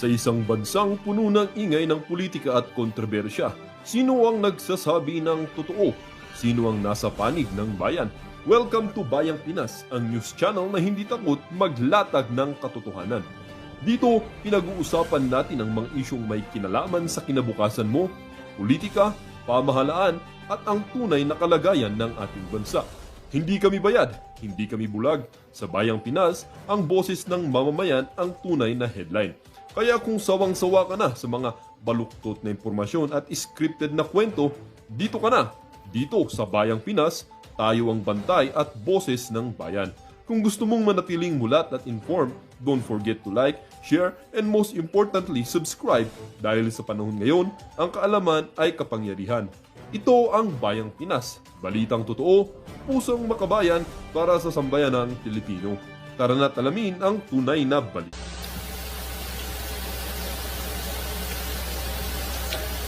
Sa isang bansang puno ng ingay ng politika at kontrobersya, sino ang nagsasabi ng totoo? Sino ang nasa panig ng bayan? Welcome to Bayang Pinas, ang news channel na hindi takot maglatag ng katotohanan. Dito, pinag-uusapan natin ang mga isyong may kinalaman sa kinabukasan mo, politika, pamahalaan at ang tunay na kalagayan ng ating bansa. Hindi kami bayad, hindi kami bulag. Sa Bayang Pinas, ang boses ng mamamayan ang tunay na headline. Kaya kung sawang-sawa ka na sa mga baluktot na impormasyon at scripted na kwento, dito ka na. Dito sa Bayang Pinas, tayo ang bantay at boses ng bayan. Kung gusto mong manatiling mulat at informed, don't forget to like, share, and most importantly, subscribe dahil sa panahon ngayon, ang kaalaman ay kapangyarihan. Ito ang Bayang Pinas, balitang totoo, pusong makabayan para sa sambayanang Pilipino. Tara na't alamin ang tunay na balita.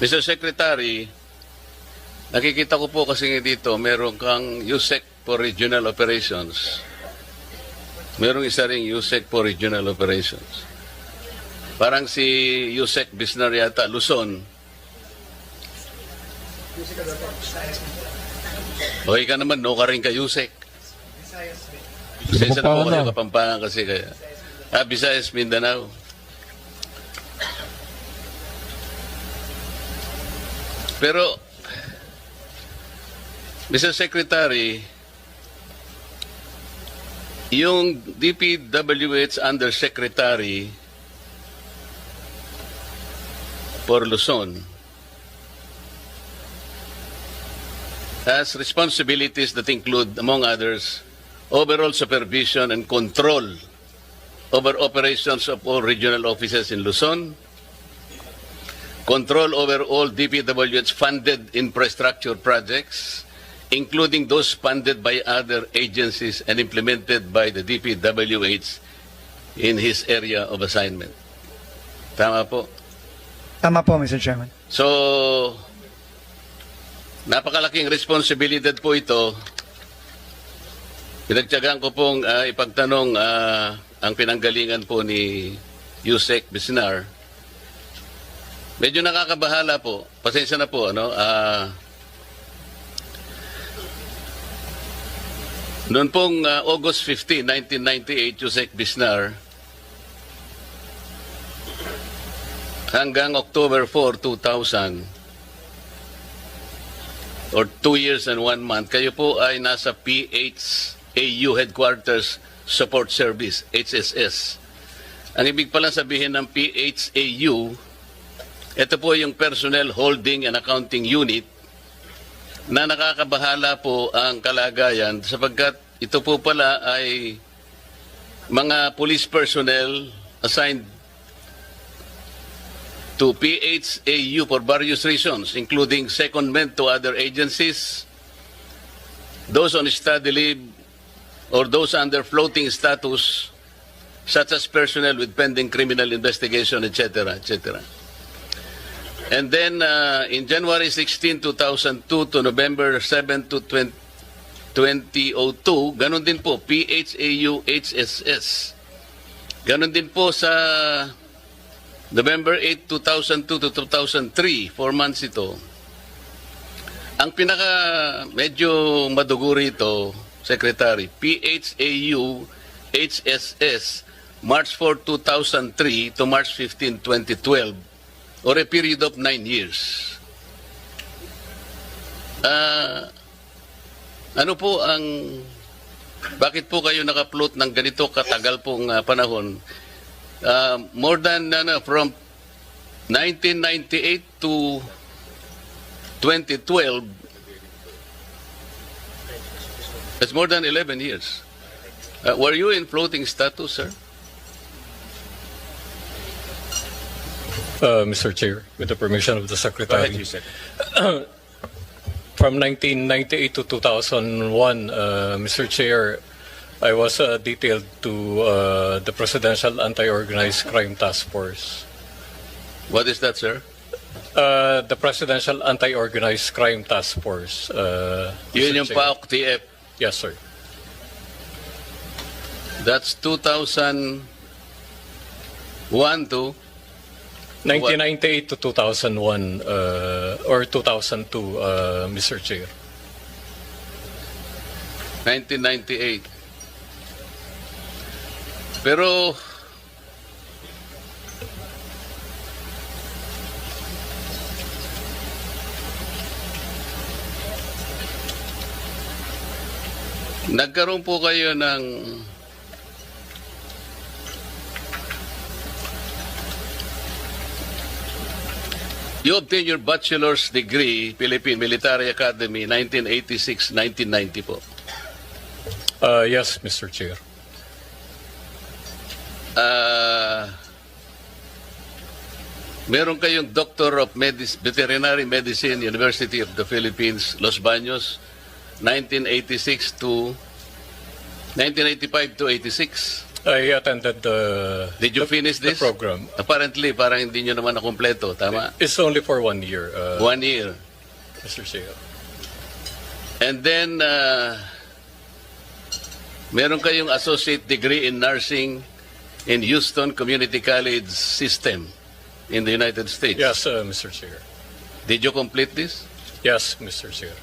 Mr. Secretary, nakikita ko po kasi dito, meron kang USEC for Regional Operations. Merong isa ring USEC for Regional Operations. Parang si USEC Bisnar yata, Luzon. Okay ka naman, no ka rin ka USEC. Pasensya na po kayo, Kapampangan kasi kaya. Visayas, Mindanao. Pero, Mr. Secretary, yung DPWH Undersecretary for Luzon has responsibilities that include, among others, overall supervision and control over operations of all regional offices in Luzon, control over all DPWH funded infrastructure projects, including those funded by other agencies and implemented by the DPWH in his area of assignment. Tama po? Tama po, Mr. Chairman. So, napakalaking responsibilidad po ito. Pinagtiyagaan ko pong ipagtanong ang pinanggalingan po ni Yusek Bisnar. Medyo nakakabahala po. Pasensya na po, ano? Noon pong August 15, 1998, Yusek Bisnar, hanggang October 4, 2000, or 2 years and 1 month, kayo po ay nasa PHAU Headquarters Support Service, HSS. Ang ibig pala sabihin ng PHAU, ito po yung Personnel Holding and Accounting Unit na nakakabahala po ang kalagayan sapagkat ito po pala ay mga police personnel assigned to PHAU for various reasons, including secondment to other agencies, those on study leave, or those under floating status, such as personnel with pending criminal investigation, etc., etc. And then, in January 16, 2002 to November 7 to 2002, ganun din po, PHAU HSS. Ganun din po sa November 8, 2002 to 2003, 4 months ito. Ang pinaka medyo madugo rito, Secretary, PHAU HSS, March 4, 2003 to March 15, 2012, or a period of 9 years. Ano po ang, bakit po kayo naka-float ng ganito katagal pong panahon? More than, from 1998 to 2012, that's more than 11 years. Were you in floating status, sir? Mr. Chair, with the permission of the Secretary. Go ahead, Yusek. From 1998 to 2001, Mr. Chair, I was detailed to the Presidential Anti-Organized Crime Task Force. What is that, sir? The Presidential Anti-Organized Crime Task Force. Yun yung Chair. PAOK-TF. Yes, sir. That's 2001 to 1998 to 2001 or 2002, Mr. Chair. 1998. Pero nagkaroon po kayo ng you obtained your bachelor's degree, Philippine Military Academy, 1986-1990 po. Yes, Mr. Chair. Meron kayong Doctor of Veterinary Medicine, University of the Philippines, Los Baños, 1985 to 86. I attended the Did you finish the this? program. Apparently, parang hindi nyo naman nakumpleto. Tama? It's only for 1 year, 1 year. Mr. Chair. And then, meron kayong associate degree in nursing in Houston Community College System in the United States. Yes, Mr. Chair. Did you complete this? Yes, Mr. Chair.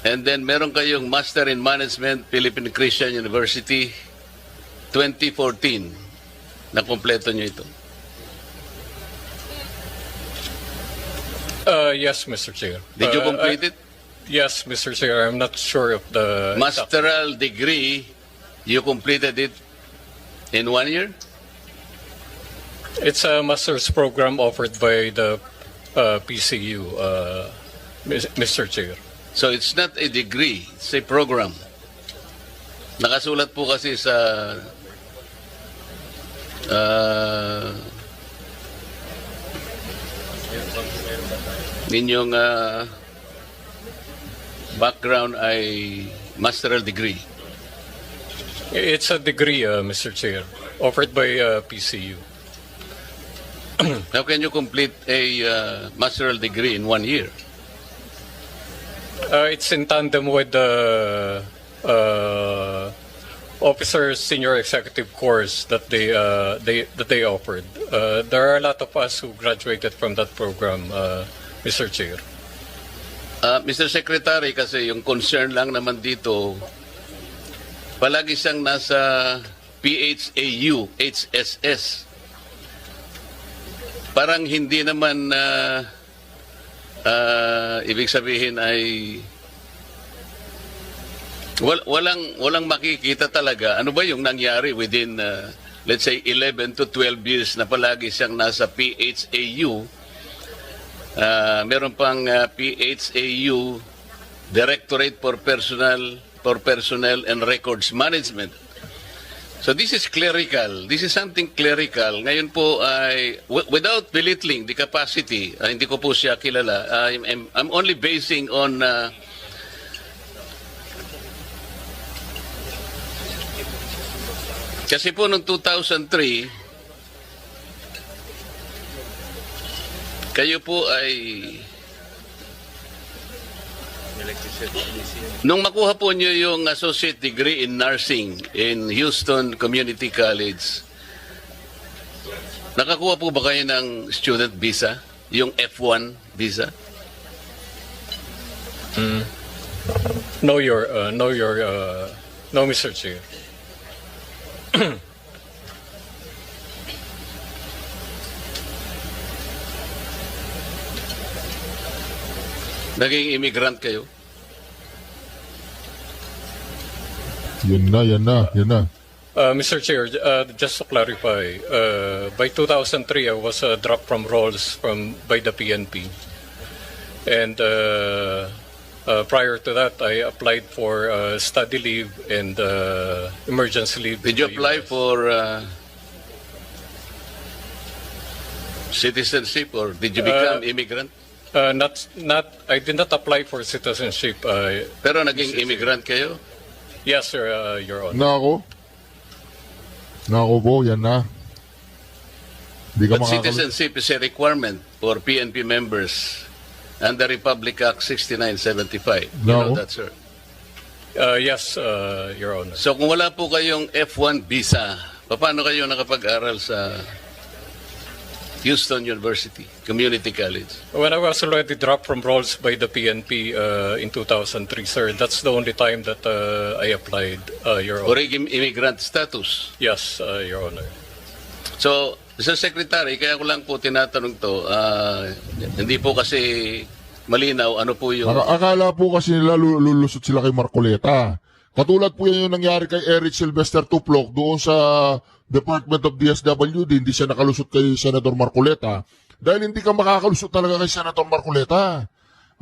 And then, meron kayong Master in Management, Philippine Christian University, 2014. Nakompleto nyo ito. Yes, Mr. Chair. Did you complete it? Yes, Mr. Chair. I'm not sure of the Masteral degree, you completed it in 1 year? It's a master's program offered by the PCU, Mr. Chair. So it's not a degree, it's a program. Nakasulat po kasi sa ninyong background ay masteral degree. It's a degree, Mr. Chair, offered by PCU. How can you complete a masteral degree in 1 year? It's in tandem with the officer senior executive course that they offered. There are a lot of us who graduated from that program, Mr. Chair. Mr. Secretary, kasi yung concern lang naman dito, palagi siyang nasa PHAU, HSS. Parang hindi naman ibig sabihin ay walang makikita talaga. Ano ba yung nangyari within let's say 11 to 12 years na palagi siyang nasa PHAU? Meron pang PHAU Directorate for Personnel and Records Management. So this is clerical. This is something clerical. Ngayon po ay without belittling the capacity, hindi ko po siya kilala. I'm only basing on kasi po noong 2003 kayo po ay nung makuha po niyo yung associate degree in nursing in Houston Community College, nakakuha po ba kayo ng student visa? Yung F1 visa? No, Mr. Chair. Naging immigrant kayo? Yan na. Mr. Chair, just to clarify, by 2003, I was dropped from roles by the PNP. And prior to that, I applied for study leave and emergency leave. Did you apply for citizenship or did you become immigrant? I did not apply for citizenship. Pero naging immigrant kayo? Yes, sir, Your Honor. Nako po, yan na. Di ka But makakamit. citizenship is a requirement for PNP members under Republic Act 6975. You know No. that, sir. Yes, Your Honor. So kung wala po kayong F1 visa, paano kayo nakapag-aral sa Houston University Community College. When I was already dropped from roles by the PNP in 2003, sir, that's the only time that I applied, Your Honor. Origin immigrant status. Yes, Your Honor. So, Mr. Secretary, kaya ko lang po tinatanong to, hindi po kasi malinaw ano po yung... Akala po kasi nila lulusot sila kay Marcoleta. Katulad po yan yung nangyari kay Eric Sylvester Tuplok doon sa Department of DSWD, hindi siya nakalusot kay Senator Marcoleta. Dahil hindi ka makakalusot talaga kay Senator Marcoleta.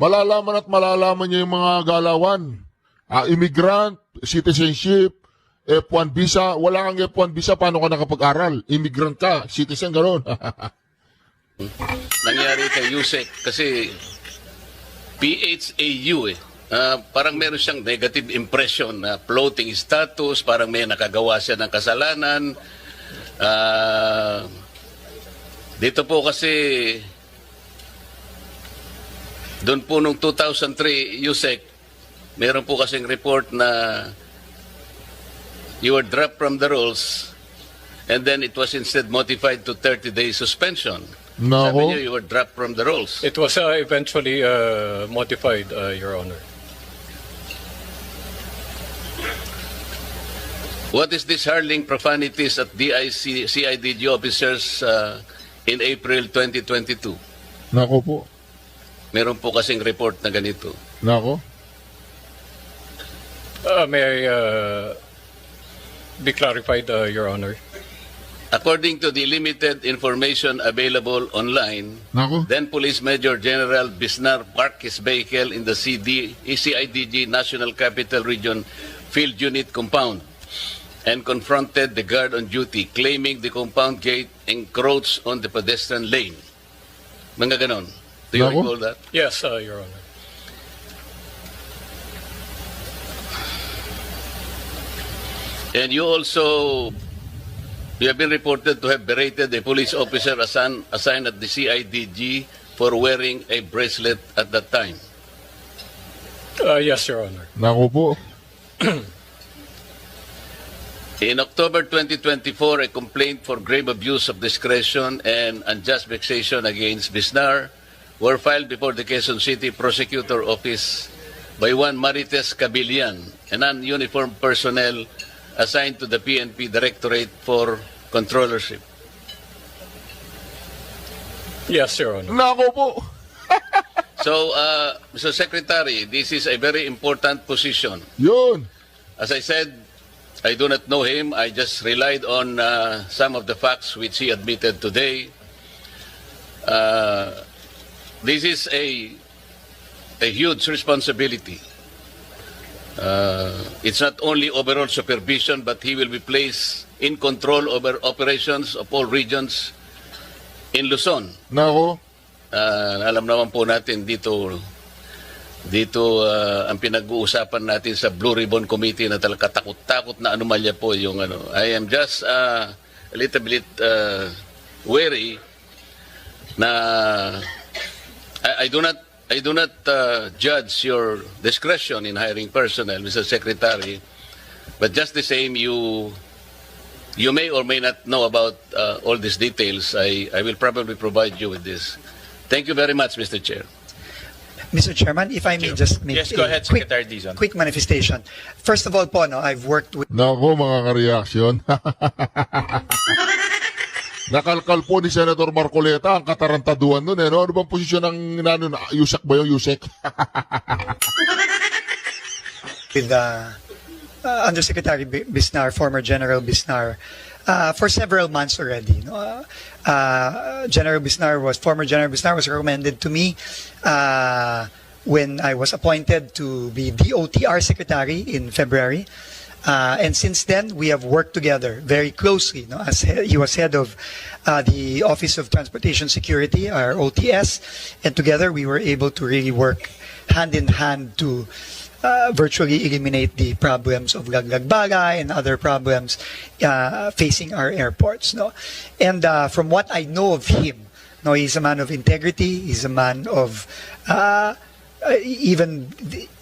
Malalaman at malalaman niya yung mga galawan. Immigrant, citizenship, F1 visa. Wala kang F1 visa, paano ka nakapag-aral? Immigrant ka, citizen, gano'n. Nangyari kay Yusek kasi PHAU parang meron siyang negative impression na floating status, parang may nakagawa siya ng kasalanan. Dito po kasi doon po nung 2003 Yusek, meron po kasing report na you were dropped from the rolls and then it was instead modified to 30-day suspension. Nako. Sabi niyo you were dropped from the rolls. It was eventually modified, Your Honor. What is this hurling profanities at CIDG officers in April 2022? Nako po. Meron po kasing report na ganito. Nako. May I be clarified, Your Honor? According to the limited information available online, Nako. then Police Major General Bisnar parked his vehicle in the CIDG National Capital Region Field Unit compound and confronted the guard on duty, claiming the compound gate encroached on the pedestrian lane. Mga ganon. Do you Nako. recall that? Yes, Your Honor. And you have been reported to have berated a police officer assigned at the CIDG for wearing a bracelet at that time. Yes, Your Honor. Nako po. In October 2024, a complaint for grave abuse of discretion and unjust vexation against Bisnar were filed before the Quezon City Prosecutor Office by one Marites Cabilian, a non-uniformed personnel assigned to the PNP Directorate for Controllership. Yes, Your Honor. Nako po. So, Mr. Secretary, this is a very important position. Yun. As I said, I do not know him. I just relied on some of the facts which he admitted today. This is a huge responsibility. It's not only overall supervision, but he will be placed in control over operations of all regions in Luzon. Nako. Alam naman po natin dito ang pinag-uusapan natin sa Blue Ribbon Committee na talaga takot-takot na anomalya po yung ano. I am just a little bit wary na I do not judge your discretion in hiring personnel, Mr. Secretary, but just the same you may or may not know about all these details. I will probably provide you with this. Thank you very much, Mr. Chair. Mr. Chairman, if I may just make Yes, go ahead, quick, Secretary Dizon. quick manifestation. First of all po, no, I've worked with Nako, mga ka-reaction. Nakalkal po ni Senator Marcoleta ang katarantaduan nun. No? Ano bang posisyon ng Yusek ba yun? Yusek? Undersecretary Bisnar, former General Bisnar, for several months already. No? Former General Bisnar was recommended to me when I was appointed to be DOTR Secretary in February. And since then, we have worked together very closely. No? As he was head of the Office of Transportation Security, our OTS, and together we were able to really work hand in hand to virtually eliminate the problems of Laglagbagay and other problems facing our airports. No? And from what I know of him, no, he's a man of integrity. He's a man of even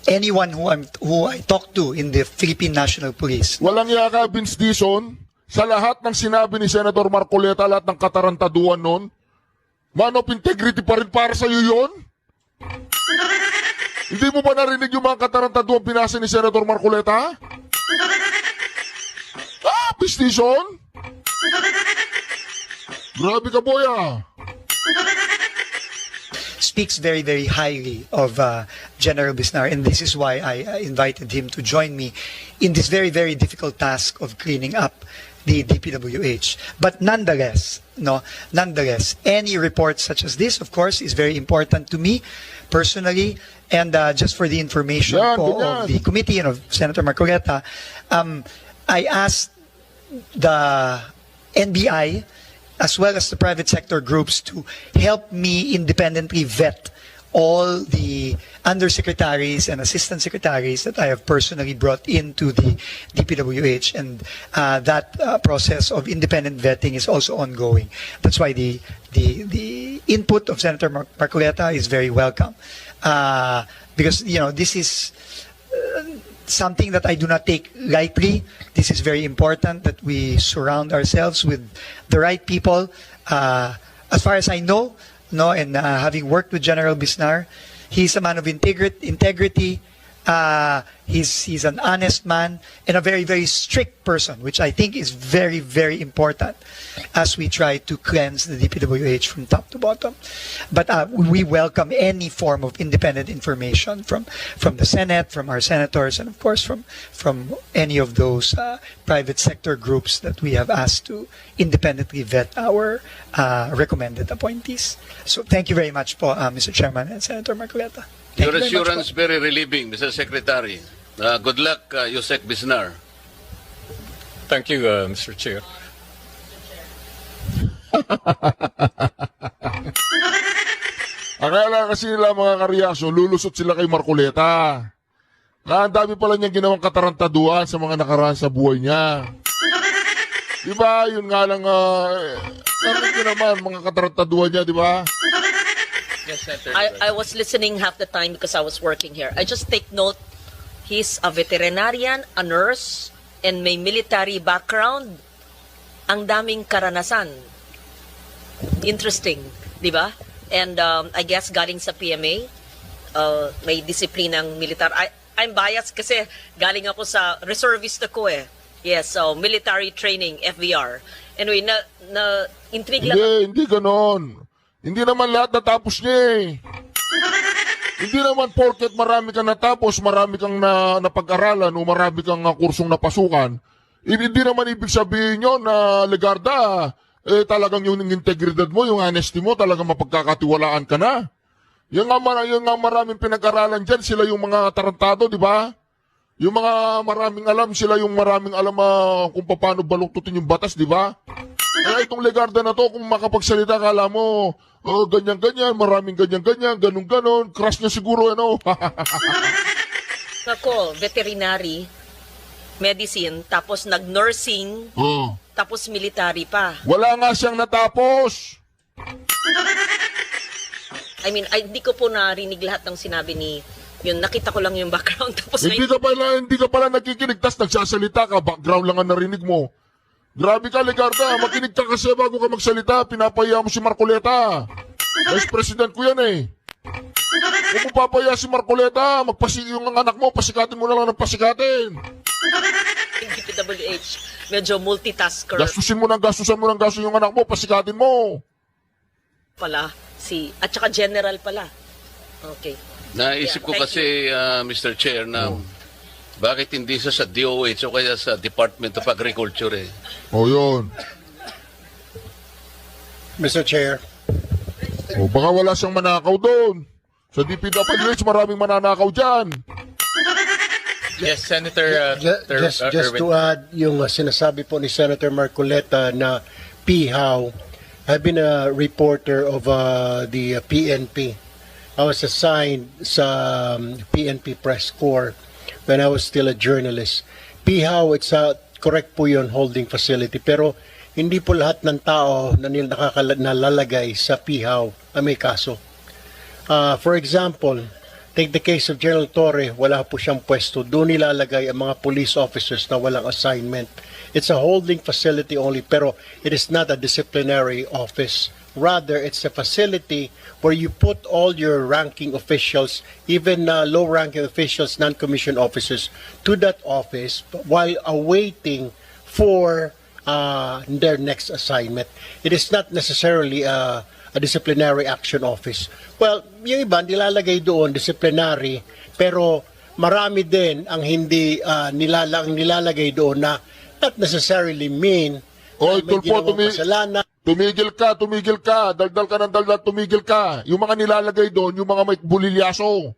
anyone who I talk to in the Philippine National Police. Walang yaka, Vince Dizon, sa lahat ng sinabi ni Senator Marcoleta, lahat ng katarantaduan nun, Man of integrity pa rin para sa'yo yun? Hindi mo ba narinig yung mga katarantaduang pinasa ni Senator Marcoleta? Pistation? Grabe ka, boy, Speaks very, very highly of General Bisnar, and this is why I invited him to join me in this very, very difficult task of cleaning up the DPWH. But nonetheless, any report such as this, of course, is very important to me personally. And just for the information of the committee and of Senator Marcoleta, I asked the NBI as well as the private sector groups to help me independently vet all the undersecretaries and assistant secretaries that I have personally brought into the DPWH, and that process of independent vetting is also ongoing. That's why the input of Senator Marcoleta is very welcome, because this is something that I do not take lightly. This is very important that we surround ourselves with the right people. As far as I know, and having worked with General Bisnar, he's a man of integrity. He's an honest man and a very, very strict person, which I think is very, very important as we try to cleanse the DPWH from top to bottom. But we welcome any form of independent information from the Senate, from our senators, and of course from any of those private sector groups that we have asked to independently vet our recommended appointees. So thank you very much, Mr. Chairman and Senator Marcoleta. Your assurance very relieving, Mr. Secretary. Good luck, Yusek Bisnar. Thank you, Mr. Chair. Akala kasi nila mga kareaksyon, lulusot sila kay Marcoleta. Ang dami pala niyang ginawang katarantaduan sa mga nakaraan sa buhay niya. Diba? Yun nga lang, narinig ko naman mga katarantaduan niya, diba? Yes, Senator. I was listening half the time because I was working here. I just take note, he's a veterinarian, a nurse, and may military background. Ang daming karanasan. Interesting, di ba? And I guess galing sa PMA, may disiplinang militar. I'm biased kasi galing ako sa reservist ako eh. Yes, so military training, FVR. Anyway, intrigue lang. Hindi ganon. Hindi naman lahat natapos niya eh. Hindi naman porket marami kang natapos, marami kang napag-aralan o marami kang kursong napasukan. Hindi naman ibig sabihin yun na Legarda, talagang yung integridad mo, yung honesty mo, talagang mapagkakatiwalaan ka na. Yung nga maraming pinag-aralan dyan, sila yung mga tarantado, di ba? Yung mga maraming alam, sila yung maraming alam kung paano baluktutin yung batas, di ba? Kaya itong Legarda na to, kung makapagsalita, kala mo, ganyan-ganyan, maraming ganyan-ganyan, ganun-ganon, crush niya siguro, Ako, veterinary, medicine, tapos nag-nursing, tapos military pa. Wala nga siyang natapos. I mean, hindi ko po narinig lahat ng sinabi ni, yun, nakita ko lang yung background. Tapos Hindi ka pala nakikinig, tas nagsasalita ka, background lang ang narinig mo. Grabe ka, Legarda, makinig ka kasi bago ka magsalita, pinapahiya mo si Marcoleta. Vice President ko yan eh. Kung mo papahiya si Marcoleta, yung anak mo, pasikatin mo na lang ng pasikatin. DPWH, medyo multitasker Gastusin mo ng yung anak mo, pasikatin mo. pala. At saka general pala. Okay. Naisip ko Thank kasi, Mr. Chair, na bakit hindi siya sa DOH o kaya sa Department of Agriculture eh. Yun. Mr. Chair, Baka wala siyang manakaw doon. Sa DPWH, maraming mananakaw dyan. Yes, Senator just to add yung sinasabi po ni Senator Marcoleta na PHAW, I've been a reporter of the PNP. I was assigned sa PNP Press Corps when I was still a journalist. PHAW, it's correct po yun, holding facility. Pero hindi po lahat ng tao na nalalagay sa PHAW ay may kaso. For example, Take the case of General Torre, wala po siyang pwesto. Doon nilalagay ang mga police officers na walang assignment. It's a holding facility only, pero it is not a disciplinary office. Rather, it's a facility where you put all your ranking officials, even low-ranking officials, non-commissioned officers, to that office while awaiting for their next assignment. It is not necessarily a disciplinary action office. Well, yung iba nilalagay doon disciplinary, pero marami din ang hindi nilalagay doon na not necessarily mean Oy, na may tulpo, ginawang kasalanan. tumigil ka, daldal ka ng daldal, tumigil ka. Yung mga nilalagay doon, yung mga may bulilyaso.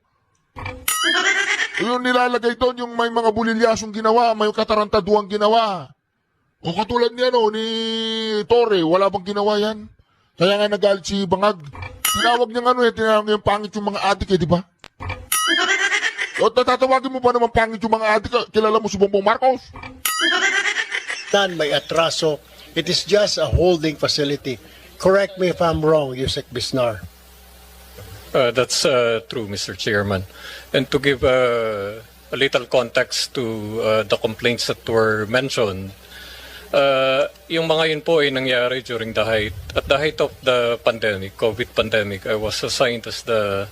Yung nilalagay doon, yung may mga bulilyasong ginawa, may katarantaduang ginawa. O katulad niya, no, ni Torre, wala bang ginawa yan? Kaya nga nagalit si Bangag. Tinawag niya tinawag niya yung pangit yung mga adik di ba? O tatawagin mo pa naman pangit yung mga adik, kilala mo si Bongbong Marcos? May atraso. It is just a holding facility. Correct me if I'm wrong, Yusek Bisnar. That's true, Mr. Chairman. And to give a little context to the complaints that were mentioned, yung mga yun po ay nangyari during the height of the pandemic, COVID pandemic. I was assigned as the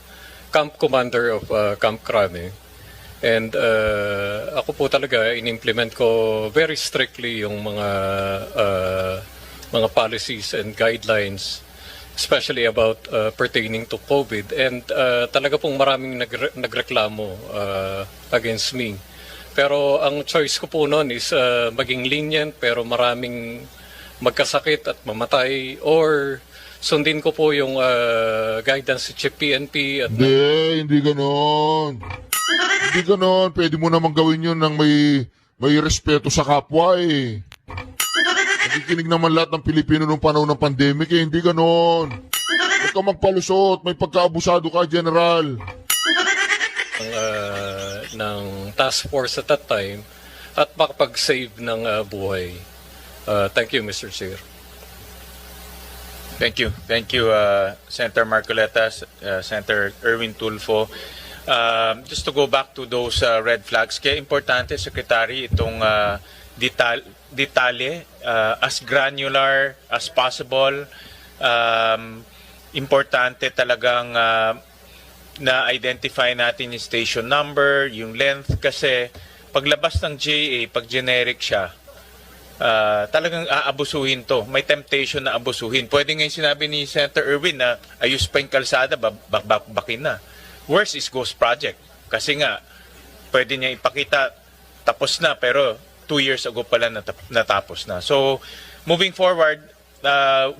camp commander of Camp Crame. And ako po talaga in-implement ko very strictly yung mga policies and guidelines, especially about pertaining to COVID. And talaga pong maraming nagreklamo against me. Pero ang choice ko po noon is maging lenient pero maraming magkasakit at mamatay, or sundin ko po yung guidance sa Chief PNP. At Hindi ganon. Hindi ganon. Pwede mo naman gawin yun ng may respeto sa kapwa eh. Nakikinig naman lahat ng Pilipino nung panahon ng pandemic eh. Hindi ganon. Huwag ka magpalusot. May pagkaabusado ka, General. Ng task force at that time at makapag-save ng buhay. Thank you, Mr. Chair. Thank you. Thank you, Senator Marcoleta, Senator Erwin Tulfo. Just to go back to those red flags, kaya importante, Secretary, itong detalye, as granular as possible. Importante talagang na-identify natin yung station number, yung length, kasi paglabas ng GA, pag generic siya, talagang aabusuhin to. May temptation na abusuhin. Pwede nga yung sinabi ni Senator Erwin na ayos pa yung kalsada, bakin na. Worst is ghost project. Kasi nga, pwede niya ipakita, tapos na, pero 2 years ago pala natapos na. So, moving forward,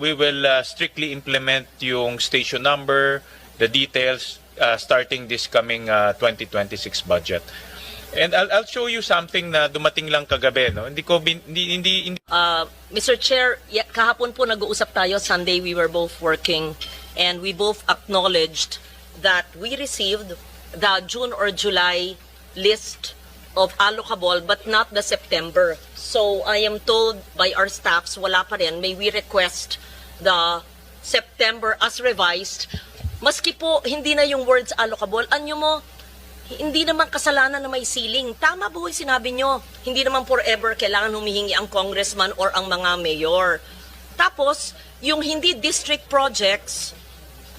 we will strictly implement yung station number, the details, starting this coming 2026 budget. And I'll show you something na dumating lang kagabi, no? Hindi Mr. Chair, kahapon po nag-uusap tayo. Sunday we were both working and we both acknowledged that we received the June or July list of allocable but not the September. So I am told by our staffs, wala pa rin. May we request the September as revised. Maski po hindi na yung words allocable, anyo mo, hindi naman kasalanan na may ceiling. Tama po yung sinabi nyo. Hindi naman forever kailangan humihingi ang congressman or ang mga mayor. Tapos, yung hindi district projects,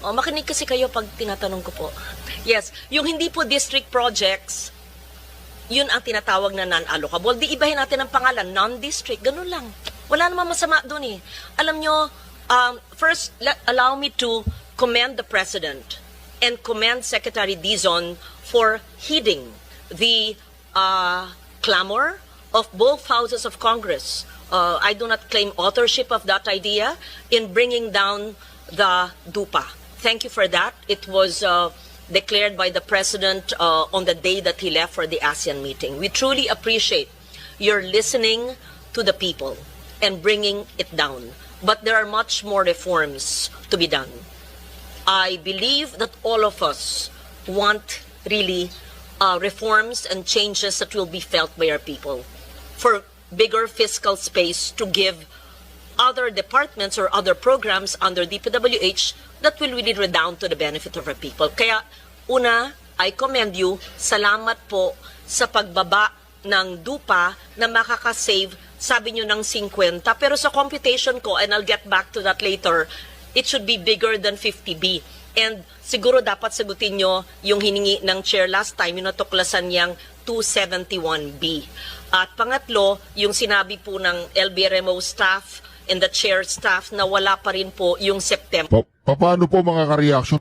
makinig kasi kayo pag tinatanong ko po. Yes, yung hindi po district projects, yun ang tinatawag na non-allocable. Di ibahin natin ang pangalan, non-district, ganun lang. Wala namang masama dun eh. Alam nyo, first, allow me to commend the President and commend Secretary Dizon for heeding the clamor of both houses of Congress. I do not claim authorship of that idea in bringing down the DUPA. Thank you for that. It was declared by the President on the day that he left for the ASEAN meeting. We truly appreciate your listening to the people and bringing it down. But there are much more reforms to be done. I believe that all of us want really reforms and changes that will be felt by our people for bigger fiscal space to give other departments or other programs under DPWH that will really redound to the benefit of our people. Kaya, una, I commend you. Salamat po sa pagbaba ng DUPA na makakasave, sabi nyo, ng 50. Pero sa computation ko, and I'll get back to that later, it should be bigger than 50B. And siguro dapat sagutin nyo yung hiningi ng chair last time, yung natuklasan niyang 271B. At pangatlo, yung sinabi po ng LBRMO staff and the chair staff na wala pa rin po yung September. Paano po mga ka-reaction